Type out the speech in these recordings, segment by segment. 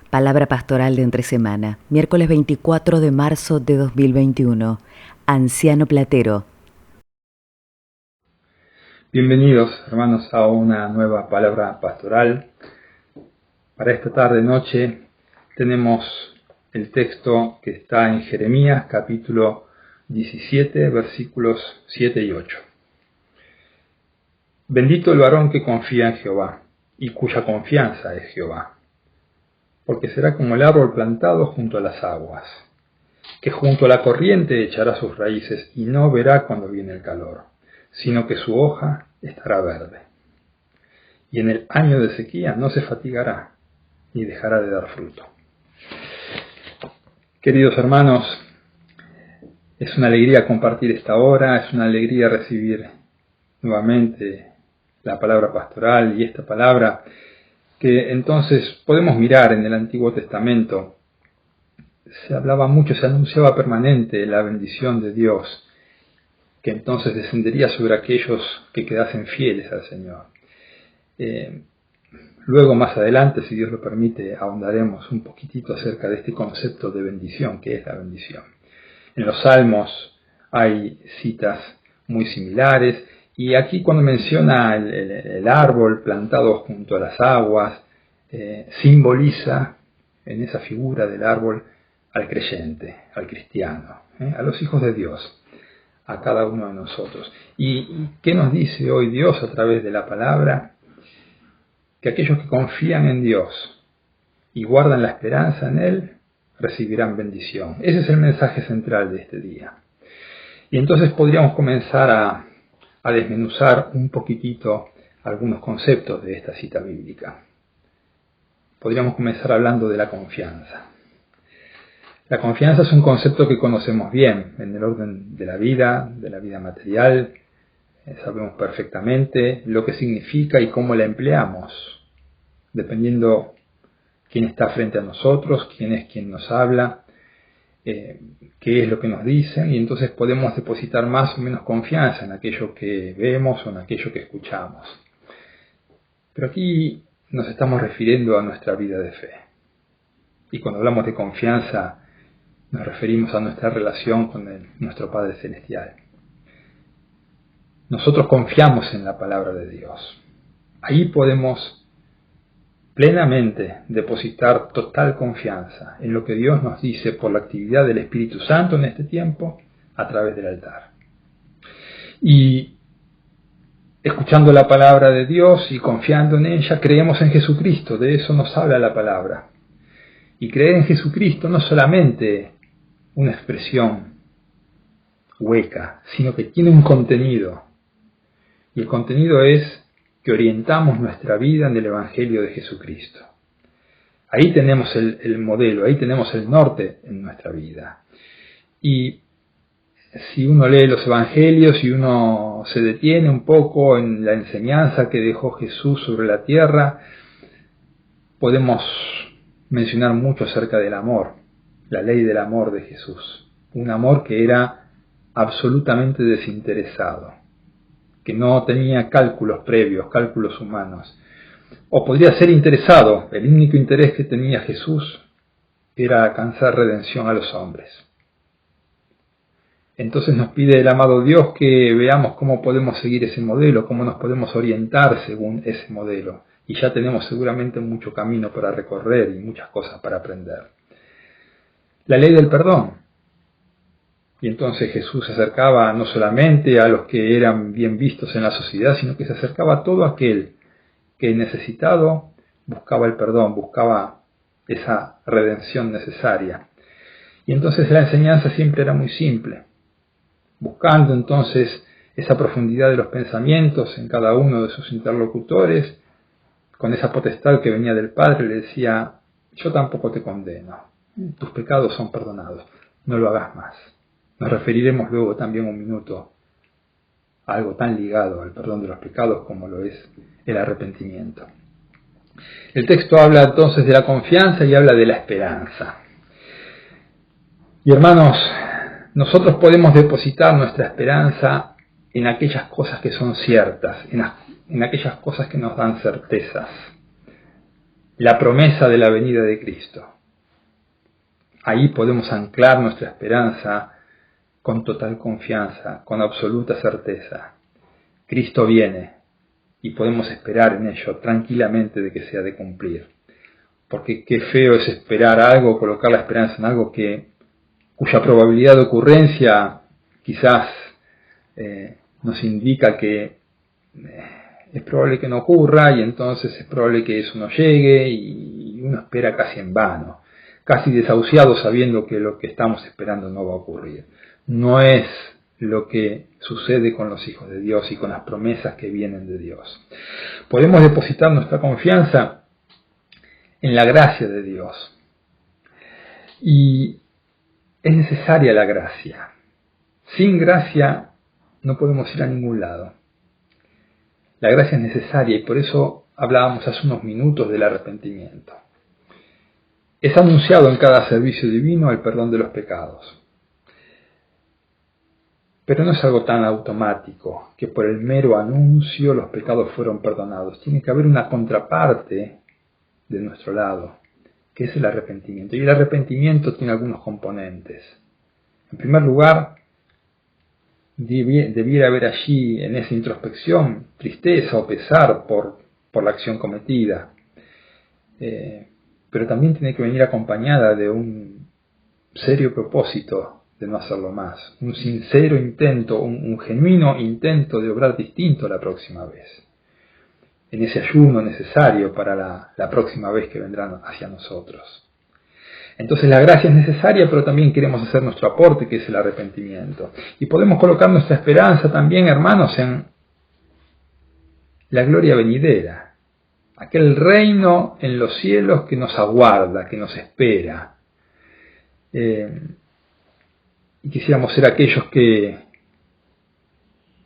Palabra pastoral de entre semana, miércoles 24 de marzo de 2021. Anciano Platero. Bienvenidos, hermanos, a una nueva palabra pastoral. Para esta tarde-noche tenemos el texto que está en Jeremías, capítulo 17, versículos 7 y 8. Bendito el varón que confía en Jehová, y cuya confianza es Jehová, porque será como el árbol plantado junto a las aguas, que junto a la corriente echará sus raíces y no verá cuando viene el calor, sino que su hoja estará verde. Y en el año de sequía no se fatigará, ni dejará de dar fruto. Queridos hermanos, es una alegría compartir esta hora, es una alegría recibir nuevamente la palabra pastoral y esta palabra que entonces podemos mirar en el Antiguo Testamento. Se hablaba mucho, se anunciaba permanente la bendición de Dios, que entonces descendería sobre aquellos que quedasen fieles al Señor. Luego, más adelante, si Dios lo permite, ahondaremos un poquitito acerca de este concepto de bendición, que es la bendición. En los Salmos hay citas muy similares, y aquí cuando menciona el árbol plantado junto a las aguas, simboliza en esa figura del árbol al creyente, al cristiano, a los hijos de Dios, a cada uno de nosotros. ¿Y qué nos dice hoy Dios a través de la palabra? Que aquellos que confían en Dios y guardan la esperanza en Él, recibirán bendición. Ese es el mensaje central de este día. Y entonces podríamos comenzar a desmenuzar un poquitito algunos conceptos de esta cita bíblica. Podríamos comenzar hablando de la confianza. La confianza es un concepto que conocemos bien en el orden de la vida material. Sabemos perfectamente lo que significa y cómo la empleamos, dependiendo quién está frente a nosotros, quién es quien nos habla, qué es lo que nos dicen, y entonces podemos depositar más o menos confianza en aquello que vemos o en aquello que escuchamos. Pero aquí nos estamos refiriendo a nuestra vida de fe. Y cuando hablamos de confianza, nos referimos a nuestra relación con nuestro Padre Celestial. Nosotros confiamos en la palabra de Dios. Ahí podemos plenamente depositar total confianza en lo que Dios nos dice por la actividad del Espíritu Santo en este tiempo a través del altar. Y escuchando la palabra de Dios y confiando en ella, creemos en Jesucristo. De eso nos habla la palabra. Y creer en Jesucristo no es solamente una expresión hueca, sino que tiene un contenido. Y el contenido es que orientamos nuestra vida en el Evangelio de Jesucristo. Ahí tenemos el modelo, ahí tenemos el norte en nuestra vida. Y si uno lee los Evangelios y uno se detiene un poco en la enseñanza que dejó Jesús sobre la tierra, podemos mencionar mucho acerca del amor, la ley del amor de Jesús. Un amor que era absolutamente desinteresado, que no tenía cálculos previos, cálculos humanos. O podría ser interesado, el único interés que tenía Jesús era alcanzar redención a los hombres. Entonces nos pide el amado Dios que veamos cómo podemos seguir ese modelo, cómo nos podemos orientar según ese modelo. Y ya tenemos seguramente mucho camino para recorrer y muchas cosas para aprender. La ley del perdón. Y entonces Jesús se acercaba no solamente a los que eran bien vistos en la sociedad, sino que se acercaba a todo aquel que necesitado buscaba el perdón, buscaba esa redención necesaria. Y entonces la enseñanza siempre era muy simple, buscando entonces esa profundidad de los pensamientos en cada uno de sus interlocutores, con esa potestad que venía del Padre, le decía: yo tampoco te condeno, tus pecados son perdonados, no lo hagas más. Nos referiremos luego también un minuto a algo tan ligado al perdón de los pecados como lo es el arrepentimiento. El texto habla entonces de la confianza y habla de la esperanza. Y hermanos, nosotros podemos depositar nuestra esperanza en aquellas cosas que son ciertas, en aquellas cosas que nos dan certezas. la promesa de la venida de Cristo. Ahí podemos anclar nuestra esperanza con total confianza, con absoluta certeza. Cristo viene y podemos esperar en ello tranquilamente de que se ha de cumplir. Porque qué feo es esperar algo, colocar la esperanza en algo cuya probabilidad de ocurrencia quizás nos indica que es probable que no ocurra y entonces es probable que eso no llegue y uno espera casi en vano, casi desahuciado sabiendo que lo que estamos esperando no va a ocurrir. No es lo que sucede con los hijos de Dios y con las promesas que vienen de Dios. Podemos depositar nuestra confianza en la gracia de Dios. Y es necesaria la gracia. Sin gracia no podemos ir a ningún lado. La gracia es necesaria y por eso hablábamos hace unos minutos del arrepentimiento. Es anunciado en cada servicio divino el perdón de los pecados. Pero no es algo tan automático que por el mero anuncio los pecados fueron perdonados. Tiene que haber una contraparte de nuestro lado, que es el arrepentimiento. Y el arrepentimiento tiene algunos componentes. En primer lugar, debiera haber allí, en esa introspección, tristeza o pesar por la acción cometida. Pero también tiene que venir acompañada de un serio propósito de no hacerlo más. Un sincero intento, un genuino intento de obrar distinto la próxima vez. En ese ayuno necesario para la próxima vez que vendrán hacia nosotros. Entonces la gracia es necesaria, pero también queremos hacer nuestro aporte, que es el arrepentimiento. Y podemos colocar nuestra esperanza también, hermanos, en la gloria venidera. Aquel reino en los cielos que nos aguarda, que nos espera. Y quisiéramos ser aquellos que,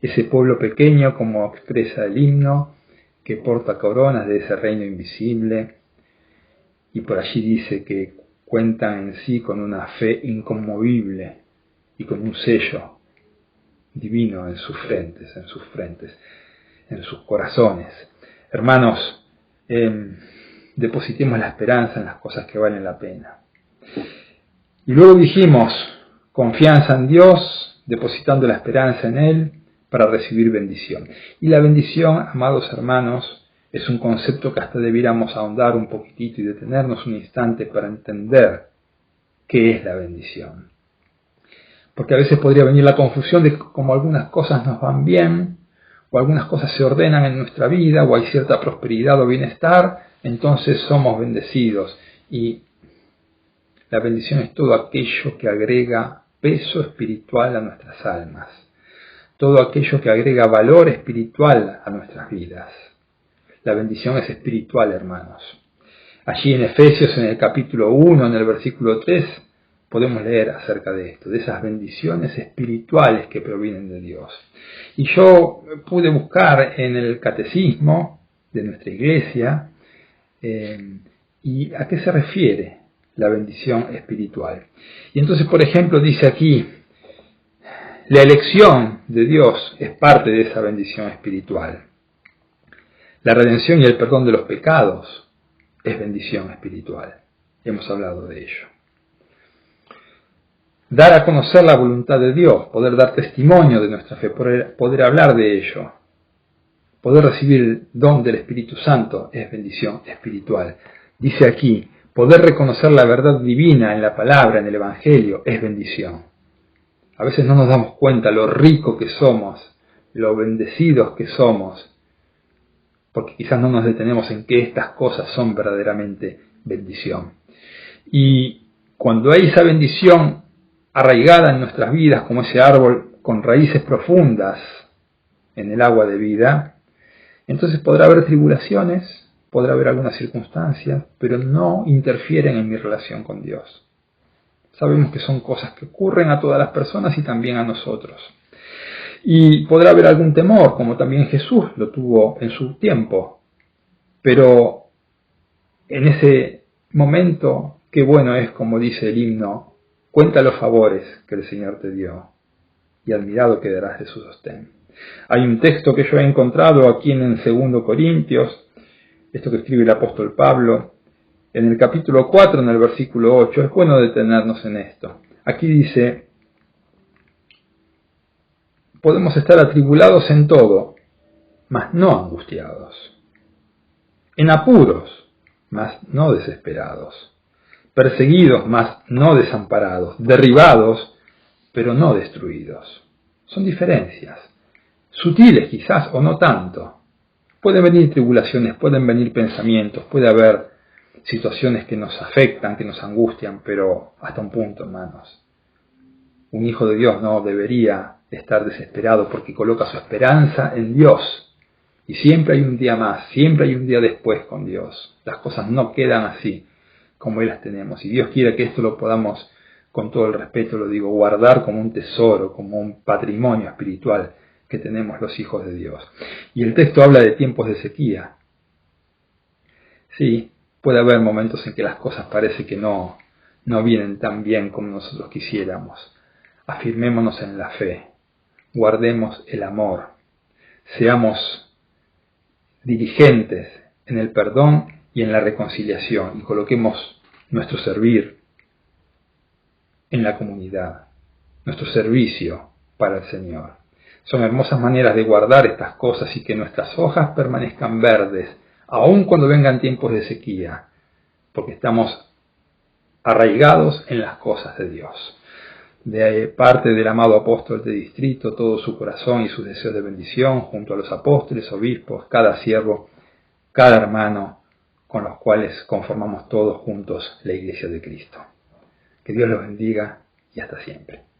ese pueblo pequeño, como expresa el himno, que porta coronas de ese reino invisible, y por allí dice que cuentan en sí con una fe inconmovible y con un sello divino en sus frentes, en sus corazones. Hermanos, depositemos la esperanza en las cosas que valen la pena. Y luego dijimos, confianza en Dios, depositando la esperanza en Él para recibir bendición. Y la bendición, amados hermanos, es un concepto que hasta debiéramos ahondar un poquitito y detenernos un instante para entender qué es la bendición. Porque a veces podría venir la confusión de que como algunas cosas nos van bien, o algunas cosas se ordenan en nuestra vida, o hay cierta prosperidad o bienestar, entonces somos bendecidos. Y la bendición es todo aquello que agrega peso espiritual a nuestras almas, todo aquello que agrega valor espiritual a nuestras vidas. La bendición es espiritual, hermanos. Allí en Efesios, en el capítulo 1, en el versículo 3, podemos leer acerca de esto, de esas bendiciones espirituales que provienen de Dios. Y yo pude buscar en el catecismo de nuestra iglesia, y a qué se refiere la bendición espiritual. Y entonces, por ejemplo, dice aquí, la elección de Dios es parte de esa bendición espiritual. La redención y el perdón de los pecados es bendición espiritual. Hemos hablado de ello. Dar a conocer la voluntad de Dios, poder dar testimonio de nuestra fe, poder hablar de ello, poder recibir el don del Espíritu Santo es bendición espiritual. Dice aquí, poder reconocer la verdad divina en la palabra, en el Evangelio, es bendición. A veces no nos damos cuenta lo rico que somos, lo bendecidos que somos, porque quizás no nos detenemos en que estas cosas son verdaderamente bendición. Y cuando hay esa bendición arraigada en nuestras vidas, como ese árbol con raíces profundas en el agua de vida, entonces podrá haber tribulaciones, podrá haber algunas circunstancias, pero no interfieren en mi relación con Dios. Sabemos que son cosas que ocurren a todas las personas y también a nosotros. Y podrá haber algún temor, como también Jesús lo tuvo en su tiempo. Pero en ese momento, qué bueno es, como dice el himno, cuenta los favores que el Señor te dio y admirado quedarás de su sostén. Hay un texto que yo he encontrado aquí en 2 Corintios, esto que escribe el apóstol Pablo, En el capítulo 4, en el versículo 8, es bueno detenernos en esto. Aquí dice, podemos estar atribulados en todo, mas no angustiados. En apuros, mas no desesperados. Perseguidos, mas no desamparados. Derribados, pero no destruidos. Son diferencias. Sutiles quizás o no tanto. Pueden venir tribulaciones, pueden venir pensamientos, puede haber situaciones que nos afectan, que nos angustian, pero hasta un punto, hermanos. Un hijo de Dios no debería estar desesperado porque coloca su esperanza en Dios. Y siempre hay un día más, siempre hay un día después con Dios. Las cosas no quedan así como Él las tenemos. Y Dios quiere que esto lo podamos, con todo el respeto lo digo, guardar como un tesoro, como un patrimonio espiritual que tenemos los hijos de Dios. Y el texto habla de tiempos de sequía. Sí, puede haber momentos en que las cosas parece que no vienen tan bien como nosotros quisiéramos. Afirmémonos en la fe, guardemos el amor, seamos diligentes en el perdón y en la reconciliación y coloquemos nuestro servir en la comunidad, nuestro servicio para el Señor. Son hermosas maneras de guardar estas cosas y que nuestras hojas permanezcan verdes, aun cuando vengan tiempos de sequía, porque estamos arraigados en las cosas de Dios. De parte del amado apóstol de distrito, todo su corazón y sus deseos de bendición, junto a los apóstoles, obispos, cada siervo, cada hermano, con los cuales conformamos todos juntos la Iglesia de Cristo. Que Dios los bendiga y hasta siempre.